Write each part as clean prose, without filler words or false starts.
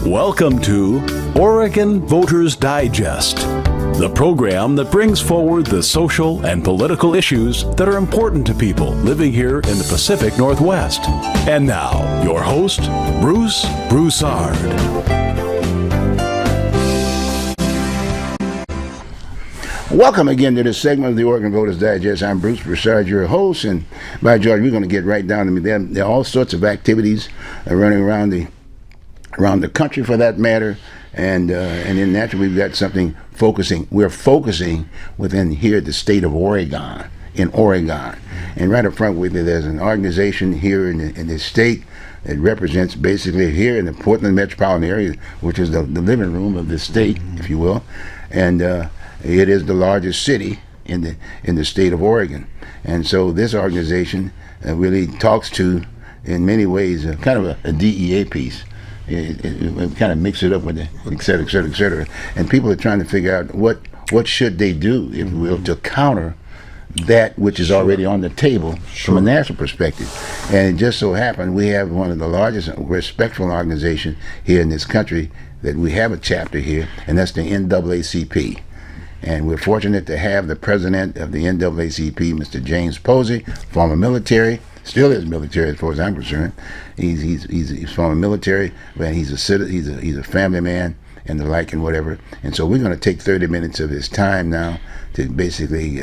Welcome to Oregon Voters Digest, the program that brings forward the social and political issues that are important to people living here in the Pacific Northwest. And now, your host, Bruce Broussard. Welcome again to this segment of the Oregon Voters Digest. I'm Bruce Broussard, your host, and by George, we're going to get right down to me. There are all sorts of activities running around the country, for that matter, and then naturally we've got something focusing. We're focusing within here the state of Oregon, in Oregon, and right up front with it, there's an organization here in the state that represents basically here in the Portland metropolitan area, which is the living room of the state, if you will, and it is the largest city in the state of Oregon, and so this organization really talks to, in many ways, kind of a DEA piece. It kind of mix it up with it, et cetera, et cetera, et cetera. And people are trying to figure out what should they do, if you will, to counter that which is already on the table from a national perspective. And it just so happened we have one of the largest respectful organizations here in this country that we have a chapter here, and that's the NAACP. And we're fortunate to have the president of the NAACP, Mr. James Posey, former military, still is military as far as I'm concerned. He's former military, but he's a family man and the like and whatever. And so we're going to take 30 minutes of his time now to basically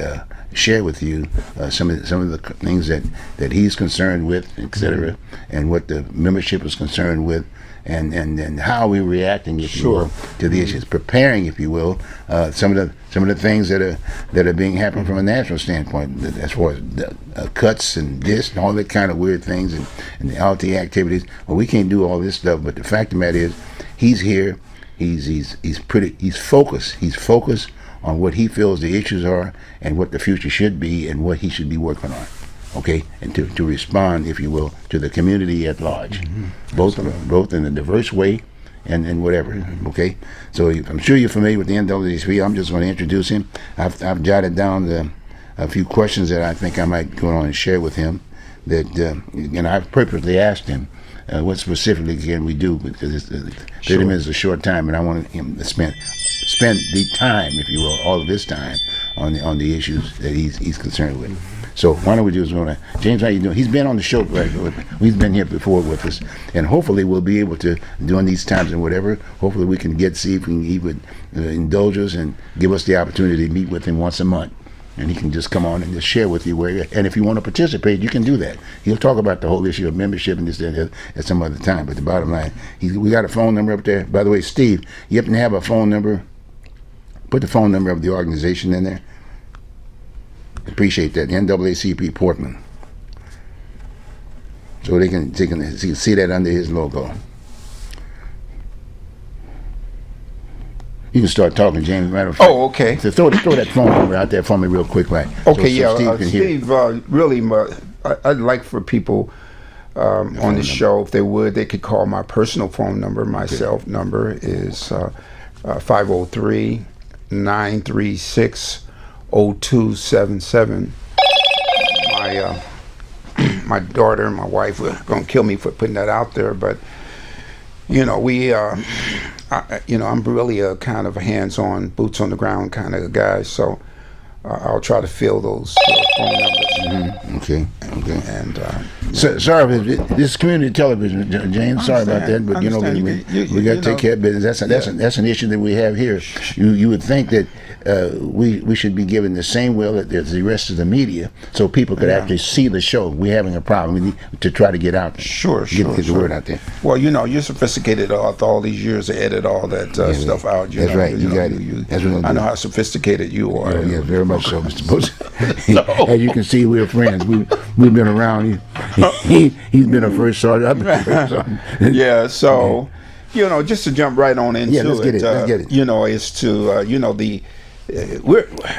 share with you some of the things that he's concerned with, etc., and what the membership is concerned with. And how we're reacting, if you will, to the issues, preparing, if you will, some of the things that are being happened from a national standpoint, as far as cuts and this and all that kind of weird things and the LT activities. Well, we can't do all this stuff, but the fact of the matter is, he's here. He's focused. He's focused on what he feels the issues are and what the future should be and what he should be working on. Okay, and to respond, if you will, to the community at large, both in a diverse way and whatever. Okay, so I'm sure you're familiar with the NAACP. I'm just going to introduce him. I've jotted down a few questions that I think I might go on and share with him. And I've purposely asked him what specifically can we do, because 30 minutes is a short time, and I want him to spend the time, if you will, all of his time on the issues that he's concerned with. So why don't we do is James, how you doing? He's been on the show, right? We've been here before with us, and hopefully we'll be able to, during these times and whatever, hopefully we can see if he would indulge us and give us the opportunity to meet with him once a month, and he can just come on and just share with you and if you want to participate, you can do that. He'll talk about the whole issue of membership and this and that at some other time, but the bottom line, we got a phone number up there. By the way, Steve, you happen to have a phone number? Put the phone number of the organization in there. Appreciate that. NAACP Portland, so they can see that under his logo. You can start talking, James. Matter of fact. Oh, okay. So throw that phone number out there for me real quick, right? Okay, so Steve, really, I'd like for people on the show, if they would, they could call my personal phone number. My cell number is 503-936 0277. My daughter and my wife were gonna kill me for putting that out there, but I'm really a kind of a hands-on, boots on the ground kind of guy, so I'll try to fill those phone numbers. Okay. And sorry, this is community television, James. Sorry about that, but we got to take care of business. That's an issue that we have here. You would think that we should be given the same will as the rest of the media, so people could actually see the show. We're having a problem. We need to try to get out there. Get the word out there. Well, you're sophisticated after all these years to edit all that stuff out. That's right. You got it. I know how sophisticated you are. Yeah, very much so, Mr. Posey. As you can see, we're friends. We've been around. He's been a first sergeant. I've been a first sergeant. Yeah. So, just to jump right on into let's get it. Is to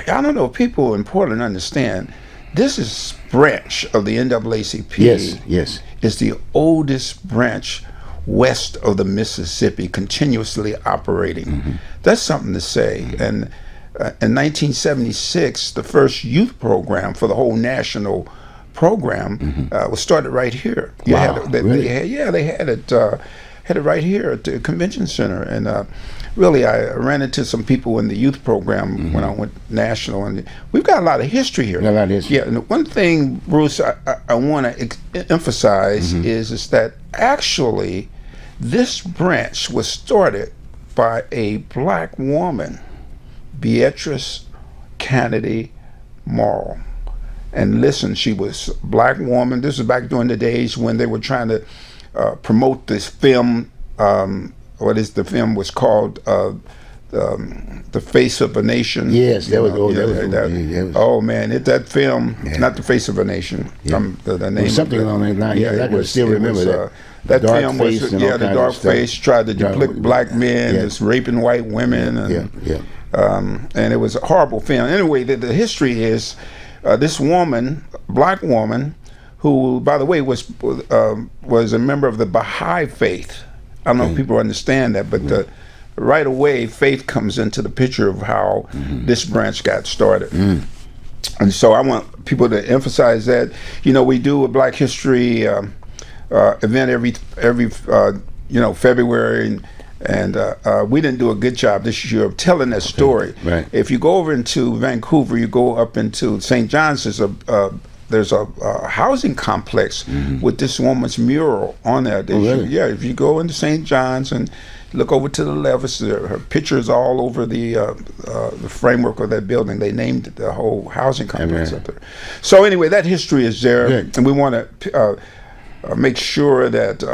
I don't know if people in Portland understand. This is branch of the NAACP. Yes. It's the oldest branch west of the Mississippi, continuously operating. That's something to say. And in 1976, the first youth program for the whole national program was started right here. Wow, really? They had it had it right here at the convention center. And really, I ran into some people in the youth program when I went national, and we've got a lot of history here. A lot of history. Yeah, and one thing, Bruce, I want to emphasize is that actually this branch was started by a black woman, Beatrice Kennedy Morrow. And listen, she was a black woman. This was back during the days when they were trying to promote this film. The film was called The Face of a Nation. Yes, that was oh man, that film, not The Face of a Nation. The name something along that line. Yeah, I can still remember that. That dark film face was and all the kinds dark of stuff. face tried to depict black men as raping white women, and it was a horrible film. Anyway, the history is this woman, black woman, who, by the way, was a member of the Baha'i faith. I don't know if people understand that, but right away, faith comes into the picture of how this branch got started. And so I want people to emphasize that. You know, we do a Black History event every February, and we didn't do a good job this year of telling that story. Right. If you go over into Vancouver, you go up into St. John's, there's a housing complex with this woman's mural on there. Really? Yeah, if you go into St. John's and look over to the left, her picture is all over the framework of that building. They named the whole housing complex up there. So anyway, that history is there, and we want to make sure that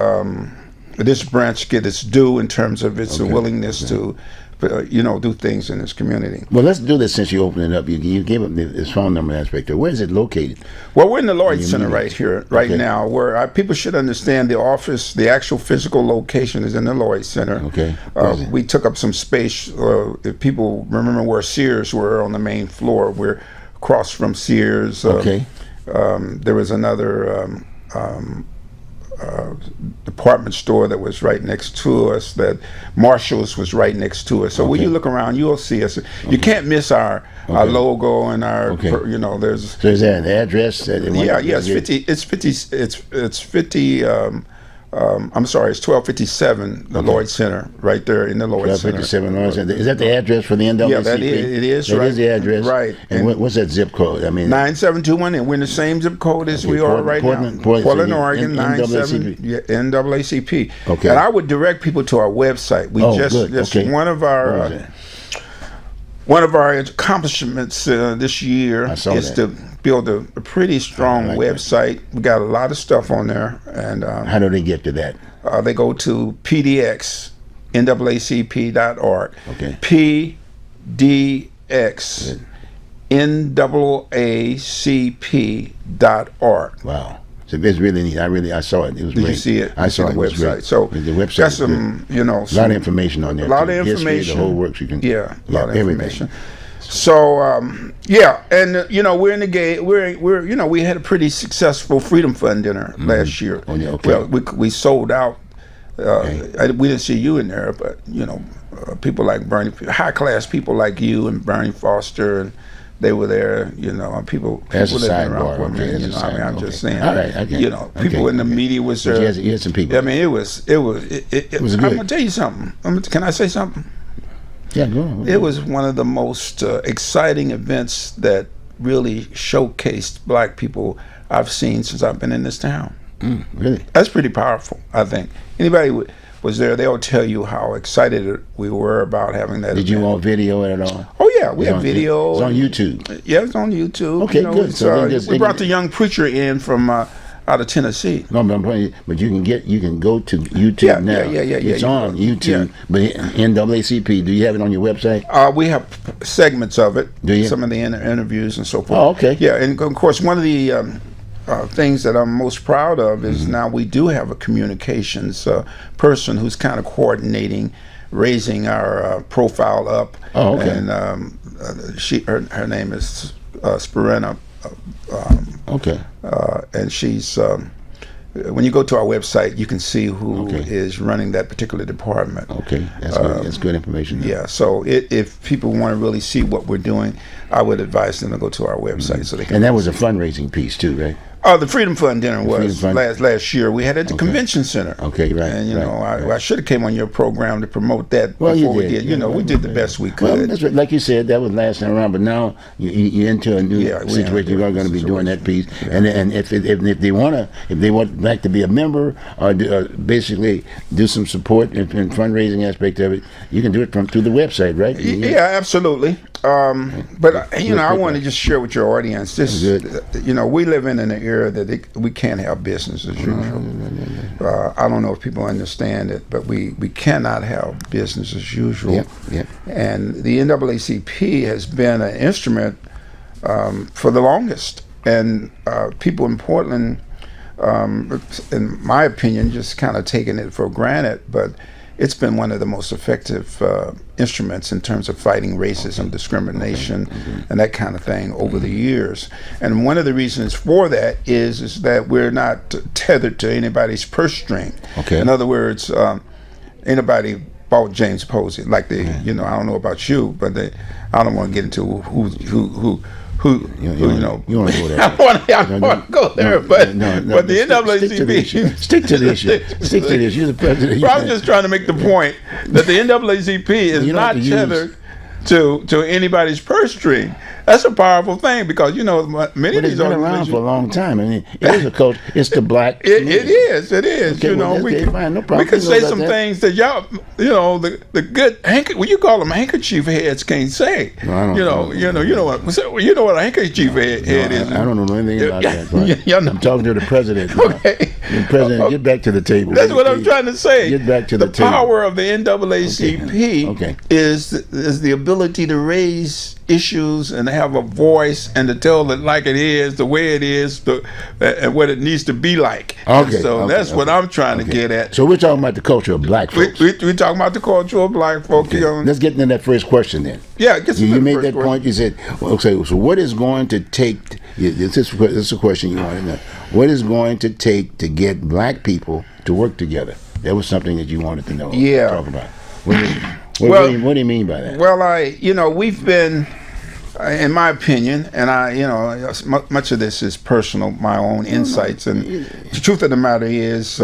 this branch get its due in terms of its willingness to, do things in this community. Well, let's do this since you opened it up. You gave up this phone number aspect. Where is it located? Well, we're in the Lloyd Center right here, now, where people should understand the office, the actual physical location is in the Lloyd Center. Okay. We took up some space. If people remember where Sears were on the main floor, we're across from Sears. There was another department store that was right next to us, that Marshall's was right next to us. So when you look around, you'll see us. You can't miss our logo and our there's. So is there an address? It's 50. I'm sorry, it's 1257 the Lloyd Center, right there in the Lloyd Center. 1257 Lloyd Center. Is that the address for the NAACP? Yeah, it is. That is the address, right? And what's that zip code? I mean, 9721, and we're in the same zip code as we are right now. Portland, Oregon, NAACP. Okay. And I would direct people to our website. One of our accomplishments this year is to build a pretty strong website. We got a lot of stuff on there. And how do they get to that? They go to pdxnaacp.org. Okay. pdxnaacp.org. Wow. So it's really neat. I saw it. It was great. Did you see it? I saw the it. website. So the website got some, a lot of information on there. A lot too. of information. History, the whole works. You can. Yeah, a lot of information. Everything. So and we're in the game. We had a pretty successful Freedom Fund dinner last year. Oh, yeah, okay. Well, we sold out. We didn't see you in there, but people like Bernie, high class people like you and Bernie Foster, and they were there. People As a didn't sidebar. I'm just saying. All right. People in the media was there. You had some people. I mean, it was good. I'm gonna tell you something. Can I say something? Yeah, go on. It was one of the most exciting events that really showcased black people I've seen since I've been in this town. Really? That's pretty powerful, I think. Anybody was there, they'll tell you how excited we were about having that Did event. you want video at all? Oh, yeah, we have video. It's on YouTube. Yeah, it's on YouTube. Okay, good. So we brought the young preacher in from out of Tennessee. No, but you can go to YouTube now. Yeah. It's on YouTube. Yeah. But NAACP, do you have it on your website? We have segments of it. Do you? Some of the interviews and so forth. Oh, okay. Yeah, and of course, one of the things that I'm most proud of is now we do have a communications person who's kind of coordinating, raising our profile up. Oh, okay. And her name is Spirena. Okay. And she's when you go to our website, you can see who is running that particular department. Okay, that's good. That's good information. Yeah. So if people want to really see what we're doing, I would advise them to go to our website so they can. And that was a fundraising piece too, right? Oh, the Freedom Fund dinner Freedom was Fund. last year. We had it at the convention center. Okay, right. And right. I should have came on your program to promote that Well, before you we did. did. Yeah, We well, did the best we could. Well, that's right. Like you said, that was last time around, but now you're into a new Yeah, we're in a situation. You're going to be doing that piece, and if they want black to be a member or basically do some support and fundraising aspect of it, you can do it through the website, right? Yeah, absolutely. But I want to just share with your audience this. We live in an era that we can't have business as usual. I don't know if people understand it, but we cannot have business as usual. Yep. And the NAACP has been an instrument for the longest, and people in Portland, in my opinion, just kind of taking it for granted, but it's been one of the most effective instruments in terms of fighting racism, discrimination, and that kind of thing over the years. And one of the reasons for that is that we're not tethered to anybody's purse string. Okay. In other words, anybody bought James Posey. Like I don't know about you, but I don't want to get into who you know. You want to go there? I want to go there, but the NAACP. Stick to the issue. Stick to the issue. You're the president. Well, I'm just trying to make the point that the NAACP is not tethered to anybody's purse string. That's a powerful thing because many But of these it's been around organizations for a long time. I mean, it is a culture. It's the black. It is. Okay, fine, no problem. We can You know say about some that. things that y'all, the good you call them handkerchief heads can't say. No, I don't You know what a handkerchief head is. I don't know anything about that. But Y'all know. I'm talking to the president. Okay. The president, get back to the table. That's what I'm trying to say. Get back to the table. power of the NAACP Okay. is the ability to raise issues and have a voice and to tell it like it is, the way it is, and what it needs to be like. That's what I'm trying to get at. So we're talking about the culture of black folks. We're talking about the culture of black folk. Okay. Let's get into that first question then. Yeah, get You made that point. You said, okay, so what is going to take, this is a question you want to know. What is going to take to get black people to work together? That was something that you wanted to know. Yeah. Talk about. What do you mean by that? Well, we've been, in my opinion, and much of this is personal, my own insights, and the truth of the matter is,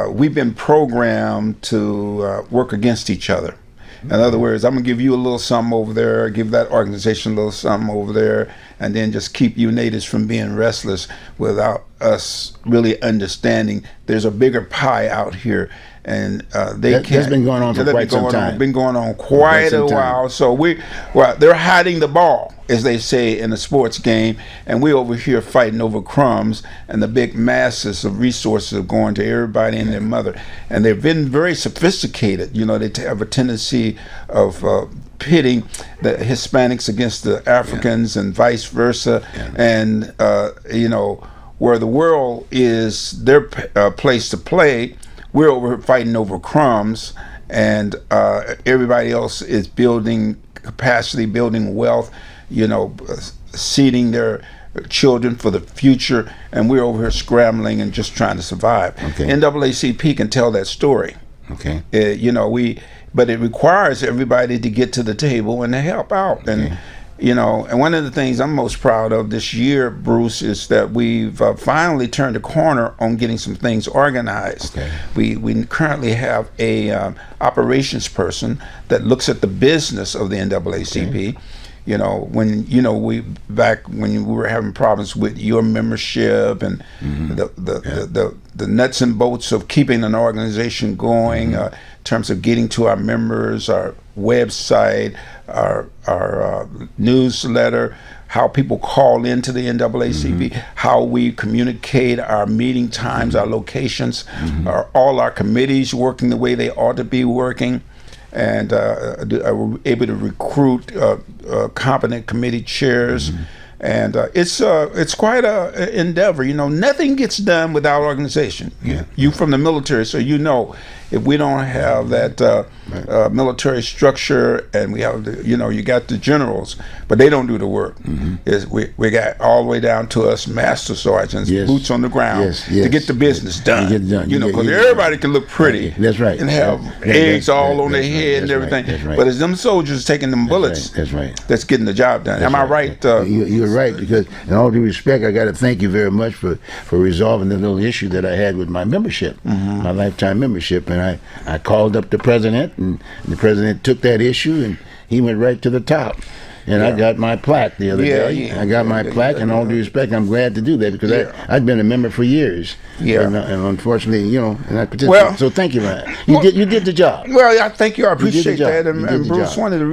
we've been programmed to work against each other. In other words, I'm gonna give you a little something over there, give that organization a little something over there, and then just keep you natives from being restless without us really understanding there's a bigger pie out here. And that's been going on for quite some time. Been going on quite a while. So they're hiding the ball, as they say in a sports game, and we over here fighting over crumbs, and the big masses of resources are going to everybody and their mother. And they've been very sophisticated. They have a tendency of pitting the Hispanics against the Africans and vice versa, and where the world is their place to play. We're over fighting over crumbs, and everybody else is building capacity, building wealth, seeding their children for the future, and we're over here scrambling and just trying to survive. Okay. NAACP can tell that story. Okay. But it requires everybody to get to the table and to help out. And and one of the things I'm most proud of this year, Bruce, is that we've finally turned a corner on getting some things organized. Okay. We currently have a operations person that looks at the business of the NAACP. When we were having problems with your membership and the nuts and bolts of keeping an organization going, in terms of getting to our members, our website, our newsletter, how people call into the NAACP, how we communicate our meeting times, our locations, all our committees working the way they ought to be working, and we're able to recruit competent committee chairs. And it's quite an endeavor. Nothing gets done without organization. You from the military, so if we don't have that military structure, and we have you got the generals, but they don't do the work. We got all the way down to us master sergeants, boots on the ground, to get the business done. Because everybody can look pretty. That's right. And have eggs all on their head and everything. That's right. But it's them soldiers taking them bullets. That's right. That's getting the job done. Am I right? You're you're right, because in all due respect, I got to thank you very much for resolving the little issue that I had with my membership, my lifetime membership. And I called up the president, and the president took that issue, and he went right to the top. And I got my plaque the other day. I got my plaque, and all due respect, I'm glad to do that, because I've been a member for years. And unfortunately, you know, and I participated. Well, so thank you, man. You did the job. Well, I thank you. I appreciate job. that. You And, did the Bruce, job. one of the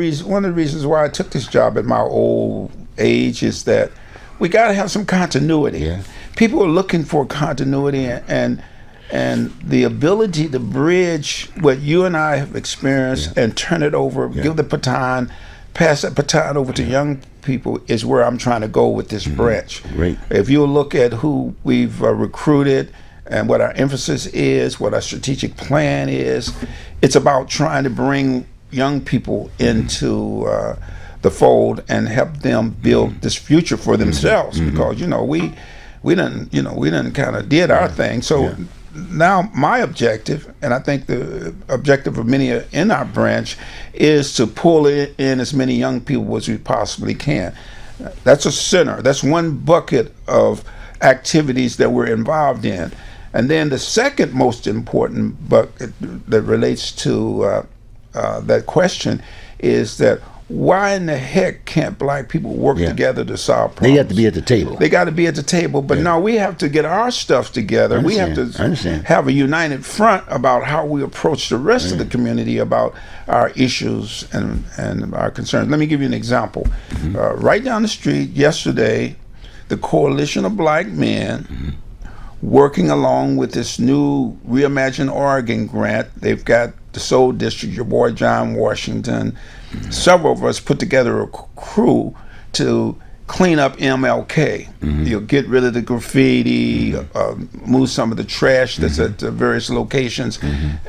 reasons why I took this job at my old age is that we got to have some continuity. Yeah. People are looking for continuity and the ability to bridge what you and I have experienced and turn it over, give the baton, pass that baton over to young people is where I'm trying to go with this branch. Great. If you look at who we've recruited and what our emphasis is, what our strategic plan is, it's about trying to bring young people into the fold and help them build this future for themselves. Because we done kind of did our thing. So now my objective, and I think the objective of many in our branch, is to pull in as many young people as we possibly can. That's a center. That's one bucket of activities that we're involved in. And then the second most important bucket that relates to that question is that why in the heck can't black people work together to solve problems? They have to be at the table. They got to be at the table. But no, we have to get our stuff together. We have to have a united front about how we approach the rest of the community about our issues and our concerns. Let me give you an example. Right down the street yesterday, the Coalition of Black Men, working along with this new Reimagine Oregon grant, they've got the Soul District, your boy John Washington, several of us put together a crew to clean up MLK. You'll get rid of the graffiti, move some of the trash that's at the various locations.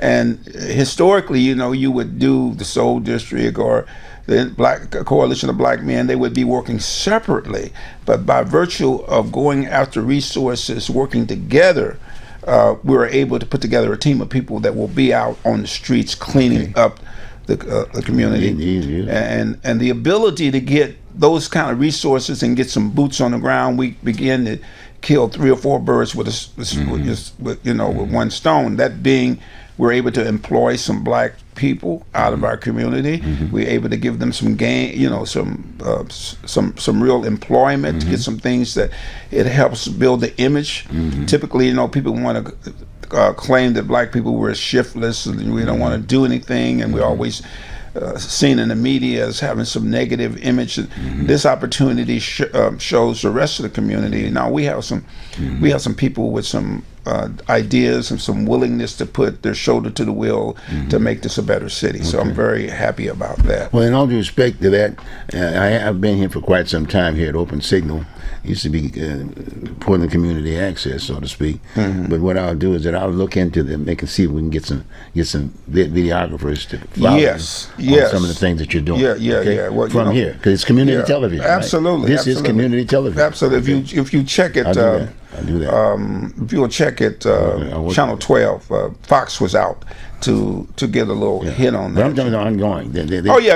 And historically, you would do the Soul District or the Coalition of Black Men, they would be working separately. But by virtue of going after resources, working together, we were able to put together a team of people that will be out on the streets cleaning up the community. And the ability to get those kind of resources and get some boots on the ground, we begin to kill 3 or 4 birds with one stone. That being, we're able to employ some black people out of our community. We're able to give them some gain, some real employment, to get some things that it helps build the image. Typically, people want to claim that black people were shiftless and we don't want to do anything, and we're always seen in the media as having some negative image. This opportunity shows the rest of the community. Now we have some people with some ideas and some willingness to put their shoulder to the wheel to make this a better city. So I'm very happy about that. Well, in all due respect to that, I've been here for quite some time here at Open Signal. Used to be Portland Community Access, so to speak. But what I'll do is that I'll look into them, make and see if we can get some videographers to follow on some of the things that you're doing. Well, from here, because it's community television. Absolutely, right? This is community television. Absolutely. If you check it, I'll do that. If you'll check it, Channel 12, Fox was out to get a little hit on that. But I'm talking about ongoing. It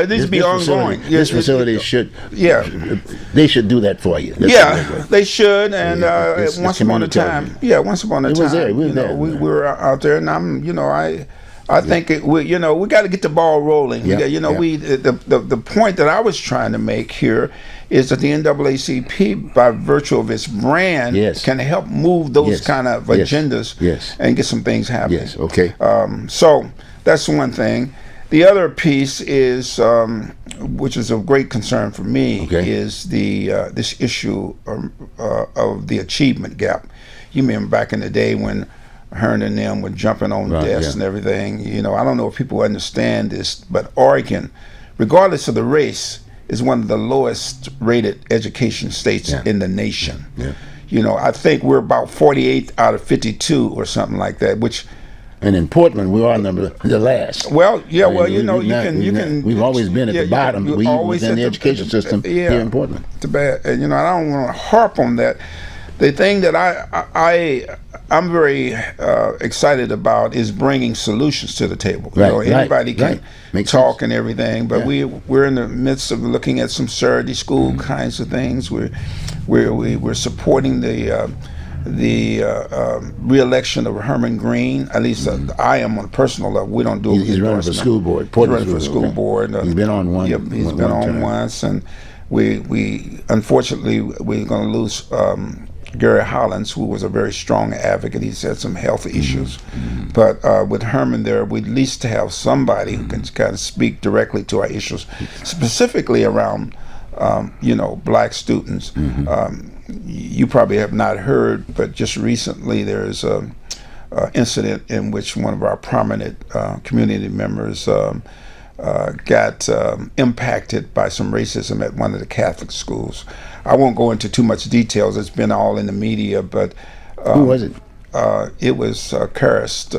needs to be ongoing. This facility should. They should do that for you. They should. And once upon a time, we were out there, and I think we got to get the ball rolling. The point that I was trying to make here is that the NAACP, by virtue of its brand, can help move those kind of agendas and get some things happening. So that's one thing. The other piece is, which is of great concern for me, is this issue of the achievement gap. You remember back in the day when Hearn and them were jumping on desks and everything. I don't know if people understand this, but Oregon, regardless of the race, is one of the lowest rated education states in the nation. I think we're about 48 out of 52 or something like that, which. And in Portland, we are the last. Well, you can. We've always been at the bottom. Within the education system here in Portland. Too bad. I don't want to harp on that, The thing that I'm very excited about is bringing solutions to the table. Right, Anybody can right. Makes talk sense. and everything, but Yeah. we're in the midst of looking at some Saturday school kinds of things. We're supporting the re-election of Herman Green. At least I am on a personal level. We don't do He's running for endorsement. school board. He's Portland running for school okay. board. He's been on one. Yep, he's been on term. once, and we unfortunately we're going to lose Gary Hollins, who was a very strong advocate. He's had some health issues, but with Herman there, we at least have somebody who can kind of speak directly to our issues, specifically around black students. You probably have not heard, but just recently there's a incident in which one of our prominent community members got impacted by some racism at one of the Catholic schools. I won't go into too much details. It's been all in the media, but Who was it? it was Karis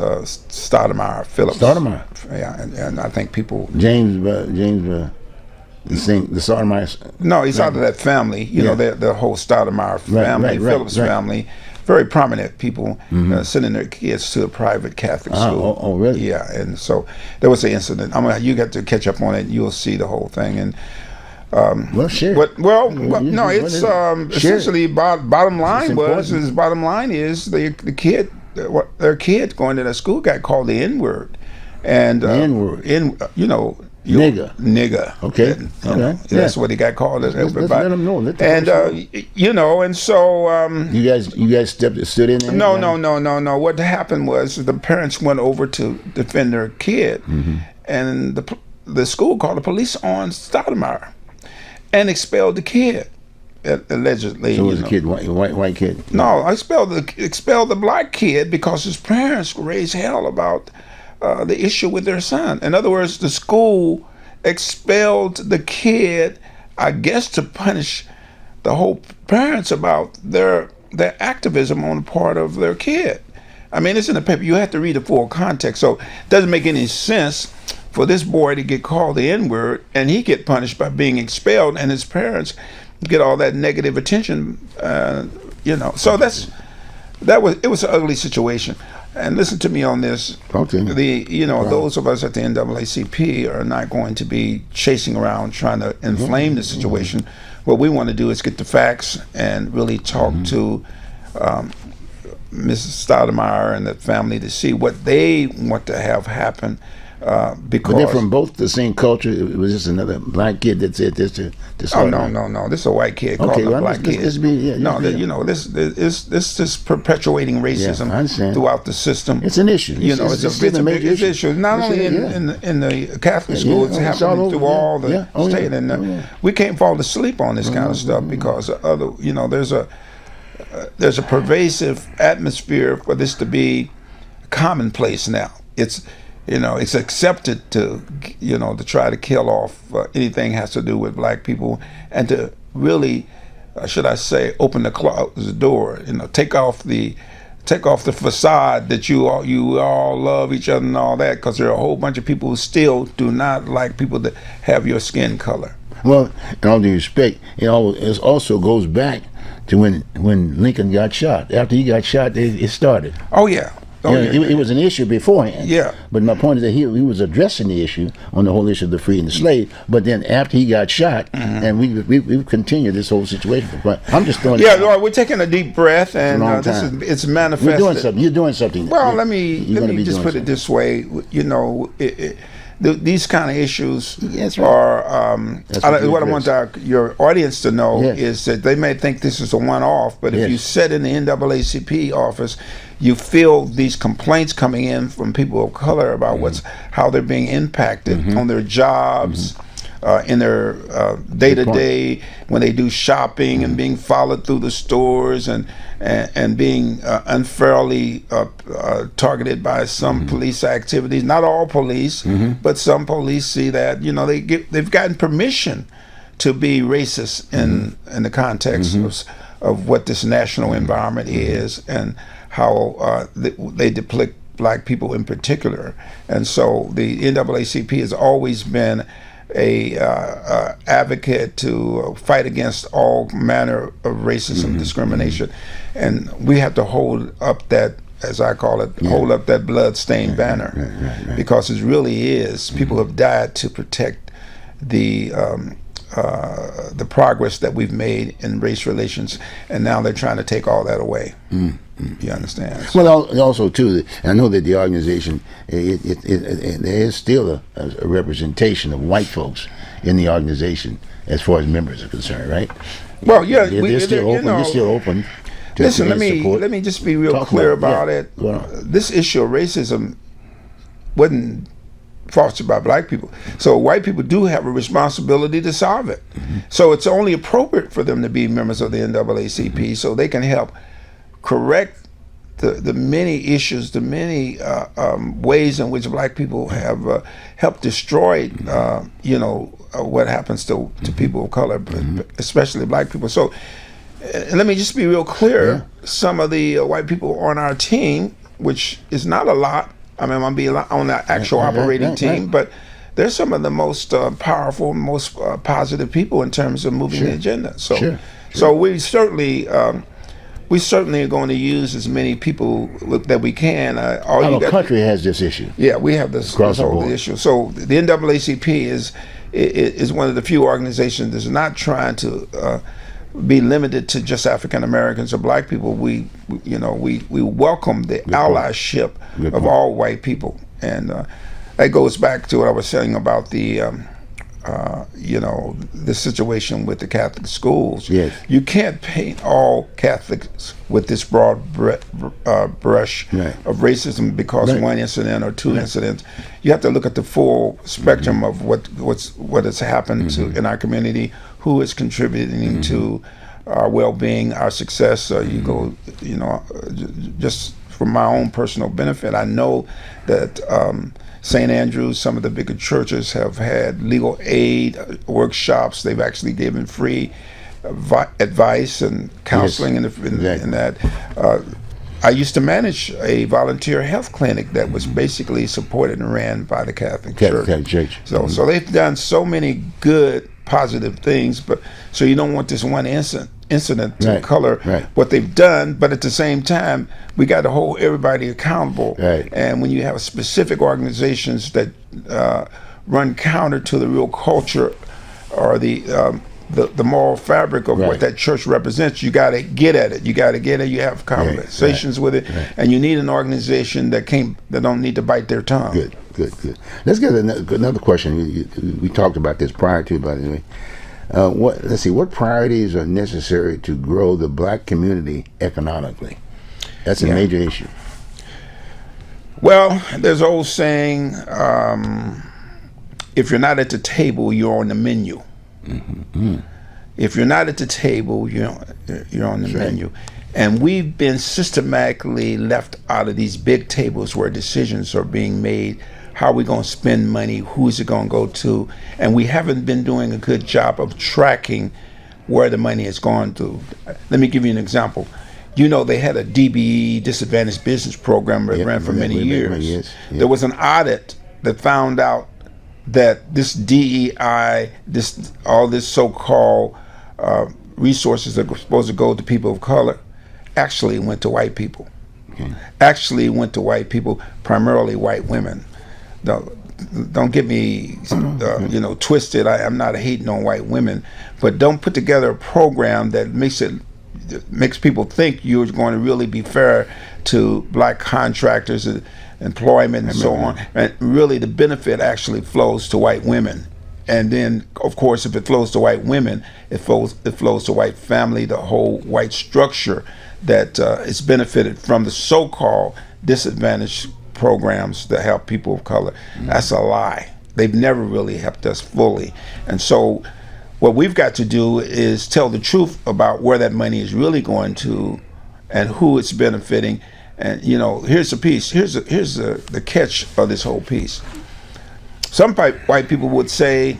Stoudemire Phillips. Stoudemire. Yeah, and I think people. James, the Sotomayor. No, he's out of that family. You know, Yeah. the whole Stoudemire family, Phillips family, very prominent people sending their kids to a private Catholic school. Oh, really? Yeah, and so there was an incident. You got to catch up on it. You'll see the whole thing. And Well, share. no, it's essentially bottom line bottom line is the kid, their kid going to that school got called the N-word, and The N-word. Nigger. Okay. That's what he got called. Let's let him know. Let the folks know. And so. You guys stood in there? No. What happened was the parents went over to defend their kid, and the school called the police on Stoudemire and expelled the kid. Allegedly. So it was a kid, white kid? No, expelled the black kid because his parents raised hell about the issue with their son. In other words, the school expelled the kid, I guess, to punish the whole parents about their activism on the part of their kid. I mean, it's in the paper. You have to read the full context. So it doesn't make any sense for this boy to get called the N-word and he get punished by being expelled, and his parents get all that negative attention. So it was an ugly situation. And listen to me on this. Okay. Those of us at the NAACP are not going to be chasing around trying to inflame the situation. What we want to do is get the facts and really talk to Mrs. Stoudemire and the family to see what they want to have happen. Because But they're from both the same culture. It was just another black kid that said this to no. This is a white kid calling a black kid. This is perpetuating racism throughout the system. It's an issue. It's a major issue. Not only in the Catholic school, it's happening through all the state. And we can't fall asleep on this kind of stuff because there's a pervasive atmosphere for this to be commonplace now. It's accepted to try to kill off anything has to do with black people, and to really, should I say, open the door. Take off the facade that you all love each other and all that, because there are a whole bunch of people who still do not like people that have your skin color. Well, in all due respect, it also goes back to when Lincoln got shot. After he got shot, it started. Oh yeah. It was an issue beforehand. Yeah. But my point is that he was addressing the issue on the whole issue of the free and the slave. But then after he got shot, and we've continued this whole situation. But I'm just throwing. Yeah, Lord, we're taking a deep breath, and it's manifested. You're doing something. Well, let me just put it this way. These kind of issues are. What I want your audience to know is that they may think this is a one-off, but if you sit in the NAACP office, you feel these complaints coming in from people of color about how they're being impacted on their jobs, in their day-to-day, when they do shopping and being followed through the stores and being unfairly targeted by some police activities. Not all police, but some police see that they've gotten permission to be racist in the context of what this national environment is, and how they depict black people in particular. And so the NAACP has always been a advocate to fight against all manner of racism, discrimination, and we have to hold up that, as I call it, hold up that blood-stained banner, because it really is. People have died to protect the progress that we've made in race relations, and now they're trying to take all that away. You understand? Well, also too, I know that the organization, there is still a representation of white folks in the organization as far as members are concerned, right? Well, yeah, they're still open. They're still open. Listen, let me just be real clear about it. This issue of racism wasn't fostered by black people, so white people do have a responsibility to solve it. So it's only appropriate for them to be members of the NAACP, so they can help correct the many issues, the many ways in which black people have helped destroy, what happens to people of color, especially black people. So let me just be real clear. Some of the white people on our team, which is not a lot, I mean, I'm being on the actual operating team, but they're some of the most powerful, most positive people in terms of moving the agenda. So, so we certainly are going to use as many people that we can. Our country has this issue. Yeah, we have this whole issue. So the NAACP is one of the few organizations that's not trying to be limited to just African Americans or black people. We welcome the allyship of all white people, and that goes back to what I was saying about the the situation with the Catholic schools. Yes. You can't paint all Catholics with this broad brush of racism because one incident or two incidents. You have to look at the full spectrum of what has happened in our community, who is contributing to our well-being, our success. Just for my own personal benefit, I know that St. Andrews, some of the bigger churches have had legal aid workshops. They've actually given free advice and counseling in that. I used to manage a volunteer health clinic that was basically supported and ran by the Catholic Church. So they've done so many good, positive things, but so you don't want this one incident to color what they've done, but at the same time we got to hold everybody accountable. And when you have specific organizations that run counter to the real culture or the moral fabric of what that church represents, you got to get at it. You have conversations with it, and you need an organization that don't need to bite their tongue. Good. Let's get another question. We talked about this prior to, by the way. Let's see. What priorities are necessary to grow the black community economically? That's a major issue. Well, there's an old saying: if you're not at the table, you're on the menu. If you're not at the table, you're on the menu. And we've been systematically left out of these big tables where decisions are being made. How are we going to spend money? Who is it going to go to? And we haven't been doing a good job of tracking where the money is going to. Let me give you an example. They had a DBE, Disadvantaged Business Program that ran for many years. There was an audit that found out that this DEI, all this so-called resources that were supposed to go to people of color, actually went to white people. Actually went to white people, primarily white women. Don't get me, twisted. I'm not hating on white women, but don't put together a program that makes people think you're going to really be fair to black contractors and employment and so on. And really, the benefit actually flows to white women. And then, of course, if it flows to white women, it flows to white family, the whole white structure that is benefited from the so-called disadvantaged programs that help people of color. That's a lie. They've never really helped us fully. And so what we've got to do is tell the truth about where that money is really going to and who it's benefiting. And here's the piece. Here's the catch of this whole piece. Some white people would say,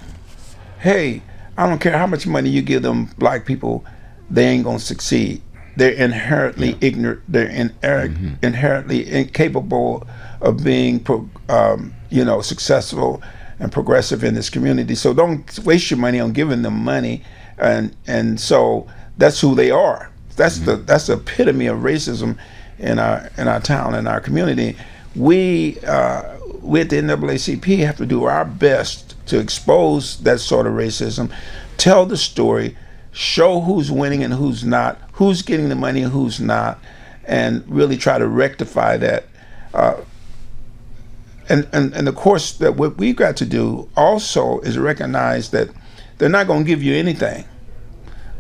hey, I don't care how much money you give them black people, they ain't gonna succeed. They're inherently ignorant. They're inherently incapable of being, successful and progressive in this community. So don't waste your money on giving them money, and so that's who they are. That's the epitome of racism in our town, in our community. We at the NAACP have to do our best to expose that sort of racism, tell the story, show who's winning and who's not, who's getting the money and who's not, and really try to rectify that. And of course, that what we've got to do also is recognize that they're not going to give you anything.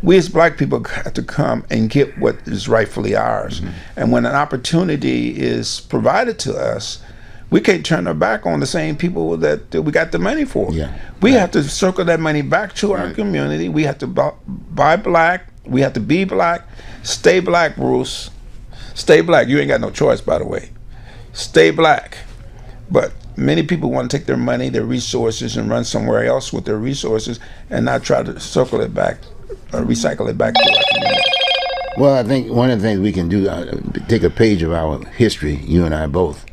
We as black people got to come and get what is rightfully ours. And when an opportunity is provided to us, we can't turn our back on the same people that we got the money for. We have to circle that money back to our community. We have to buy black. We have to be black. Stay black, Bruce. Stay black. You ain't got no choice, by the way. Stay black. But many people want to take their money, their resources, and run somewhere else with their resources and not try to circle it back, recycle it back to our community. Well, I think one of the things we can do, take a page of our history, you and I both.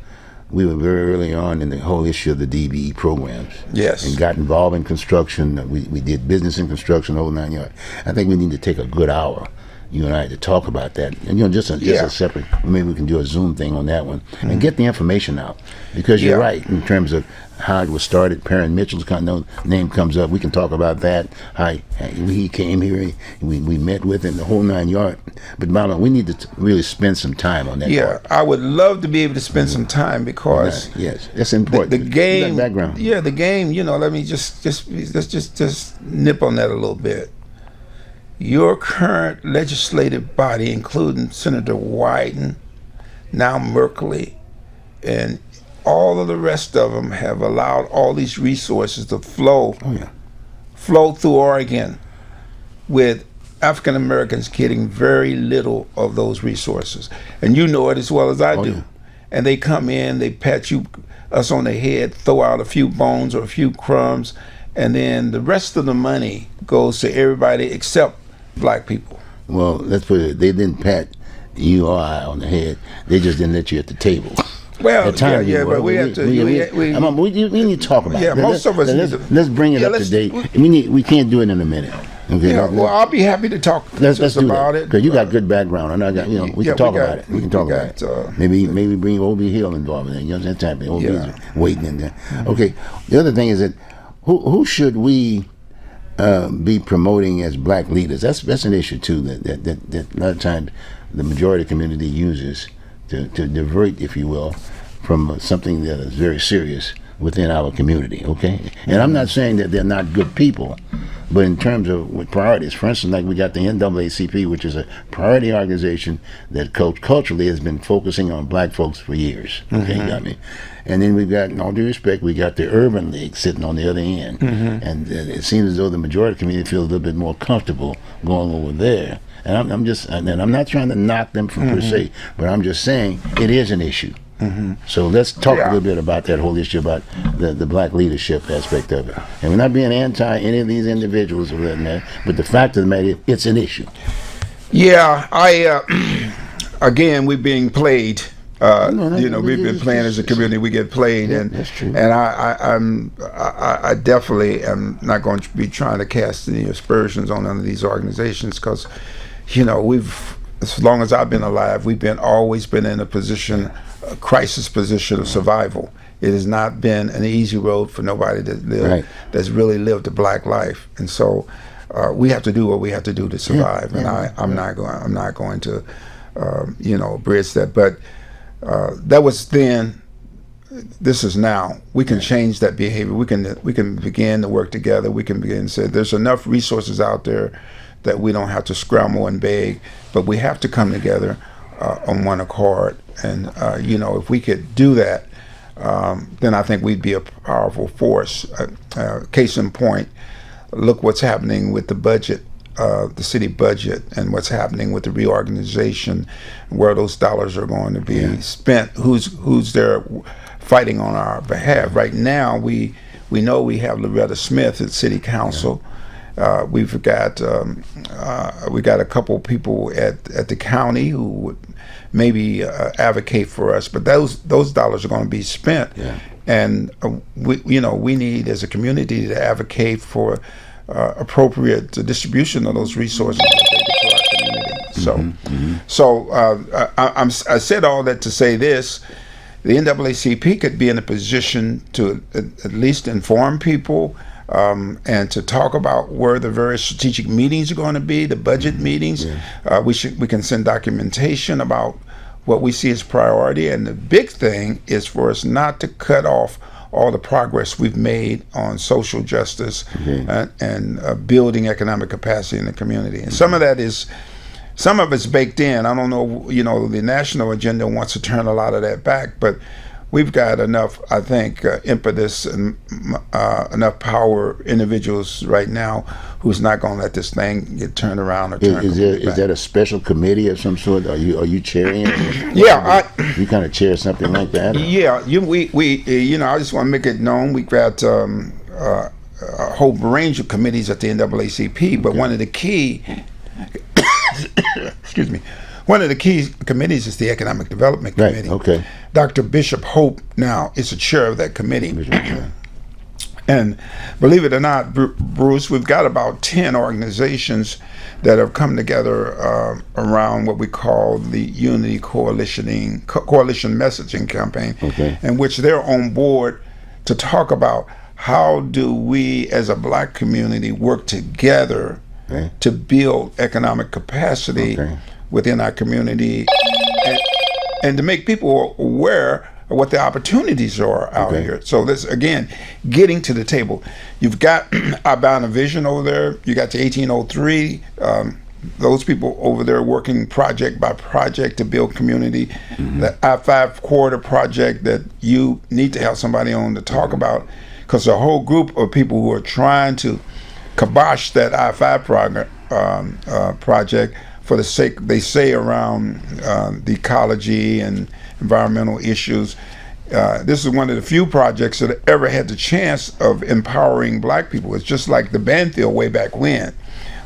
We were very early on in the whole issue of the DBE programs. Yes. And got involved in construction. We did business in construction, the whole 9 yards. I think we need to take a good hour, you and I, to talk about that. And, just a separate, maybe we can do a Zoom thing on that one and get the information out. Because you're right, in terms of how it was started. Perrin Mitchell's name comes up. We can talk about that. How he came here, we met with him, the whole 9 yards. But Mama, we need to really spend some time on that part. I would love to be able to spend some time because yes, that's important. The game, background. The game. Let me just nip on that a little bit. Your current legislative body, including Senator Wyden, now Merkley, and all of the rest of them, have allowed all these resources to flow through Oregon, with African Americans getting very little of those resources. And you know it as well as I do. And they come in, they pat us on the head, throw out a few bones or a few crumbs, and then the rest of the money goes to everybody except black people. Well, let's put it, they didn't pat you or I on the head. They just didn't let you at the table. Well, but we need to talk about it. Most of us let's bring it up to date. We can't do it in a minute. Okay. I'll be happy to talk let's do about that, it. Because you got good background, and I got, we can talk about it. We can talk about it. Maybe bring O.B. Hill involved in it. That type of thing. O.B.'s waiting in there. Okay. The other thing is that who should we be promoting as black leaders? That's an issue too. That a lot of times the majority of the community uses to divert, if you will, from something that is very serious within our community. Okay, and I'm not saying that they're not good people, but in terms of with priorities, for instance, like we got the NAACP, which is a priority organization that culturally has been focusing on black folks for years. Okay, you got me. And then we've got, in all due respect, we got the Urban League sitting on the other end, and it seems as though the majority of the community feels a little bit more comfortable going over there. And I'm not trying to knock them per se, but I'm just saying it is an issue. So let's talk a little bit about that whole issue about the black leadership aspect of it. And we're not being anti any of these individuals or that, but the fact of the matter is, it's an issue. Yeah, again, we're being played. We've been playing as a community. We get played, and that's true. And I definitely am not going to be trying to cast any aspersions on none of these organizations, because, as long as I've been alive, we've always been in a crisis position of survival. It has not been an easy road for nobody that's really lived a black life, and so we have to do what we have to do to survive. I'm not going to bridge that, but. That was then. This is now. We can change that behavior. We can begin to work together. We can begin to say there's enough resources out there that we don't have to scramble and beg, but we have to come together on one accord. And if we could do that, then I think we'd be a powerful force. Case in point, look what's happening with the budget. The city budget, and what's happening with the reorganization, where those dollars are going to be spent, who's there fighting on our behalf. Right now, we know we have Loretta Smith at City Council. We've got we got a couple people at the county who would maybe advocate for us, but those dollars are going to be spent And we need as a community to advocate for appropriate distribution of those resources that they get to our community. I said all that to say this: the NAACP could be in a position to at least inform people and to talk about where the various strategic meetings are going to be, the budget meetings. We can send documentation about what we see as priority, and the big thing is for us not to cut off all the progress we've made on social justice and building economic capacity in the community. And some of it's baked in. I don't know, the national agenda wants to turn a lot of that back, but we've got enough, I think, impetus and enough power individuals right now who's not going to let this thing get turned around or turned Is that a special committee of some sort? Are you chairing it? You kind of chair something like that? Yeah, I just want to make it known we've got a whole range of committees at the NAACP, but one of the key excuse me. One of the key committees is the Economic Development Committee. Right, okay. Dr. Bishop Hope now is the chair of that committee. And believe it or not, Bruce, we've got about 10 organizations that have come together around what we call the Unity Coalition Messaging Campaign, in which they're on board to talk about how do we as a black community work together to build economic capacity within our community and to make people aware of what the opportunities are out here. So this, again, getting to the table. You've got Abound Vision over there. You got the 1803. Those people over there working project by project to build community. The I-5 corridor project that you need to have somebody on to talk about, because a whole group of people who are trying to kibosh that I-5 project for the sake, they say, around the ecology and environmental issues. This is one of the few projects that ever had the chance of empowering black people. It's just like the Banfield way back when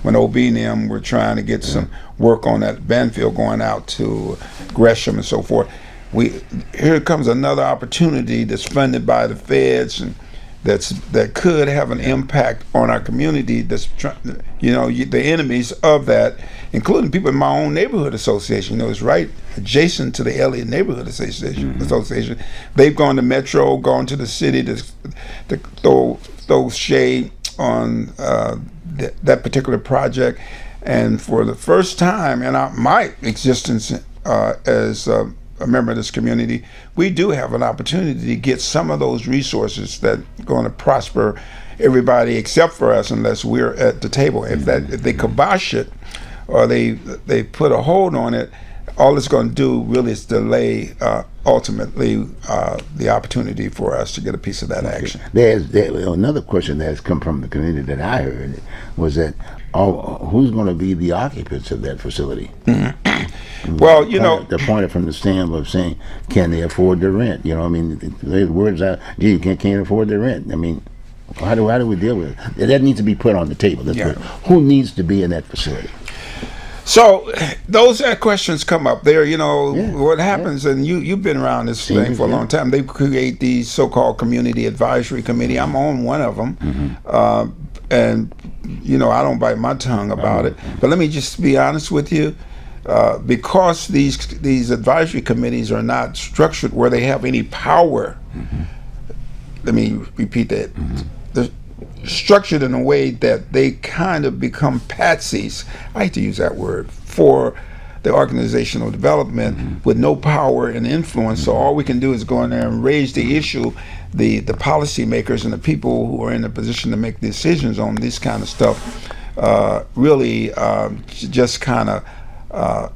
OB and them were trying to get some work on that Banfield going out to Gresham and so forth. Here comes another opportunity that's funded by the feds and that could have an impact on our community. That's the enemies of that, including people in my own neighborhood association. It's right adjacent to the Elliott Neighborhood Association. They've gone to Metro, gone to the city to throw shade on that particular project. And for the first time in my existence as a member of this community, we do have an opportunity to get some of those resources that are going to prosper everybody except for us, unless we're at the table. If they kibosh it or they put a hold on it, all it's going to do really is delay ultimately the opportunity for us to get a piece of that action. There's another question that has come from the community that I heard was that who's going to be the occupants of that facility? Well, they're pointed from the stand of saying, can they afford the rent? The words out, gee, you can't afford the rent. How do we deal with it? That needs to be put on the table. Who needs to be in that facility? So those questions come up there. What happens, and you've been around this thing for a long time. They create these so-called community advisory committee. I'm on one of them, and I don't bite my tongue about it. But let me just be honest with you. Because these advisory committees are not structured where they have any power. Let me repeat that. They're structured in a way that they kind of become patsies, I hate to use that word, for the organizational development with no power and influence. So all we can do is go in there and raise the issue. The policymakers and the people who are in a position to make decisions on this kind of stuff really just kind of